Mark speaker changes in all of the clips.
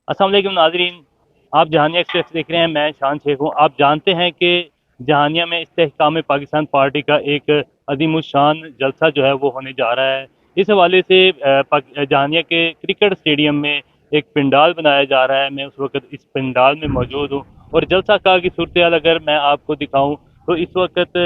Speaker 1: अस्सलाम वालेकुम नाज़रीन, आप जहानिया एक्सप्रेस देख रहे हैं। मैं शान शेख हूँ। आप जानते हैं कि जहानिया में इस्तेहकाम पाकिस्तान पार्टी का एक अज़ीमुश्शान जलसा जो है वो होने जा रहा है। इस हवाले से जहानिया के क्रिकेट स्टेडियम में एक पंडाल बनाया जा रहा है। मैं उस वक्त इस पंडाल में मौजूद हूँ और जलसा का की सूरत हाल अगर मैं आपको दिखाऊँ तो इस वक्त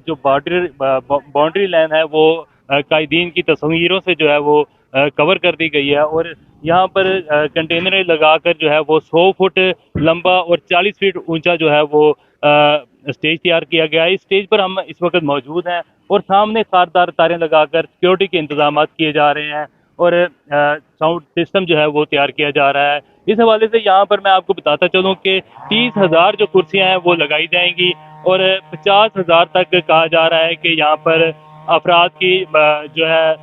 Speaker 1: जो बाउंड्री लाइन है वो कायदीन की तस्वीरों से जो है वो कवर कर दी गई है और यहाँ पर कंटेनर लगाकर जो है वो 100 फुट लंबा और 40 फीट ऊंचा जो है वो स्टेज तैयार किया गया है। इस स्टेज पर हम इस वक्त मौजूद हैं और सामने खारदार तारें लगाकर सिक्योरिटी के इंतजाम किए जा रहे हैं और साउंड सिस्टम जो है वो तैयार किया जा रहा है। इस हवाले से यहाँ पर मैं आपको बताता चलूँ कि 30,000 जो कुर्सियाँ हैं वो लगाई जाएंगी और 50,000 तक कहा जा रहा है कि यहाँ पर अफराद की जो है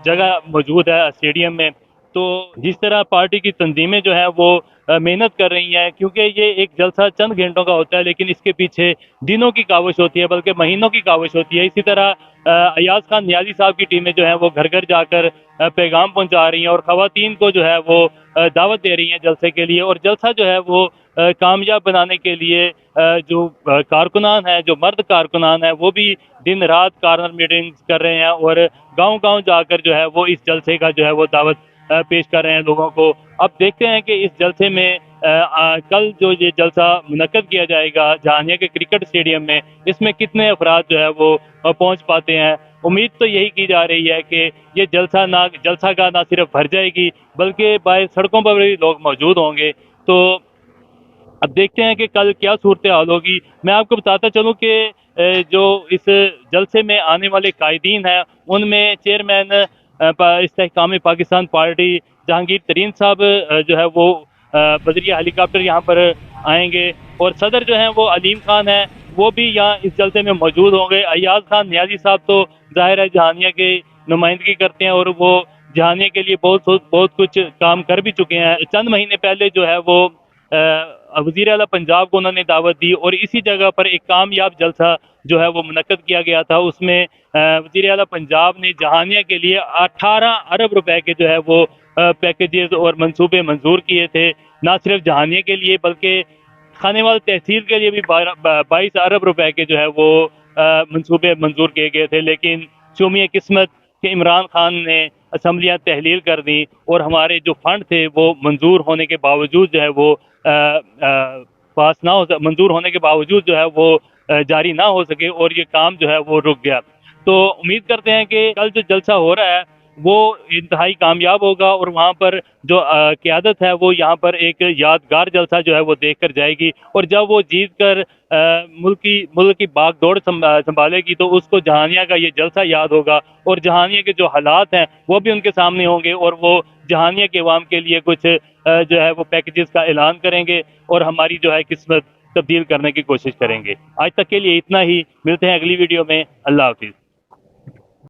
Speaker 1: जगह मौजूद है स्टेडियम में। तो जिस तरह पार्टी की तंजीमें जो है वो मेहनत कर रही हैं, क्योंकि ये एक जलसा चंद घंटों का होता है लेकिन इसके पीछे दिनों की काविश होती है, बल्कि महीनों की काविश होती है। इसी तरह अयाज खान नियाजी साहब की टीमें जो है वो घर घर जाकर पैगाम पहुंचा रही हैं और ख़वातीन को जो है वो दावत दे रही हैं जलसे के लिए। और जलसा जो है वो कामयाब बनाने के लिए जो कारकुनान हैं, जो मर्द कारकुनान हैं, वो भी दिन रात कार्नर मीटिंग्स कर रहे हैं और गांव गांव जाकर जो है वो इस जलसे का जो है वो दावत पेश कर रहे हैं लोगों को। अब देखते हैं कि इस जलसे में कल जो ये जलसा मुनक्कद किया जाएगा जहानिया के क्रिकेट स्टेडियम में, इसमें कितने अफराद जो है वो पहुंच पाते हैं। उम्मीद तो यही की जा रही है कि ये जलसागाह ना सिर्फ भर जाएगी बल्कि बाहर सड़कों पर भी लोग मौजूद होंगे। तो अब देखते हैं कि कल क्या सूरत हाल होगी। मैं आपको बताता चलूँ कि जो इस जलसे में आने वाले कायदीन हैं उनमें चेयरमैन इस्तेहकाम पाकिस्तान पार्टी जहांगीर तरीन साहब जो है वो बदरिया हेलीकॉप्टर यहाँ पर आएंगे और सदर जो हैं वो अलीम खान हैं, वो भी यहाँ इस जलसे में मौजूद होंगे। अयाज खान नियाजी साहब तो जाहिर है जहानिया की नुमाइंदगी करते हैं और वो जहानिया के लिए बहुत कुछ काम कर भी चुके हैं। चंद महीने पहले जो है वो वज़ीर आला पंजाब को उन्होंने दावत दी और इसी जगह पर एक कामयाब जलसा जो है वो मुनक्कद किया गया था। उसमें वज़ीर आला पंजाब ने जहानिया के लिए 18 अरब रुपए के जो है वो पैकेजेस और मंसूबे मंजूर किए थे, ना सिर्फ जहानिया के लिए बल्कि खानेवाल तहसील के लिए भी 22 अरब रुपए के जो है वो मंसूबे मंजूर किए गए थे। लेकिन शूमिया किस्मत कि इमरान खान ने असम्बलियाँ तहलील कर दी और हमारे जो फंड थे वो मंजूर होने के बावजूद जो है वो पास ना हो मंजूर होने के बावजूद जो है वो जारी ना हो सके और ये काम जो है वो रुक गया। तो उम्मीद करते हैं कि कल जो जलसा हो रहा है वो इंतहाई कामयाब होगा और वहाँ पर जो क़यादत है वो यहाँ पर एक यादगार जलसा जो है वो देख कर जाएगी और जब वो जीत कर मुल्क की बागडोर संभालेगी तो उसको जहानिया का ये जलसा याद होगा और जहानिया के जो हालात हैं वो भी उनके सामने होंगे और वो जहानिया के अवाम के लिए कुछ जो है वो पैकेजेस का ऐलान करेंगे और हमारी जो है किस्मत तब्दील करने की कोशिश करेंगे। आज तक के लिए इतना ही, मिलते हैं अगली वीडियो में। अल्लाह हाफिज़।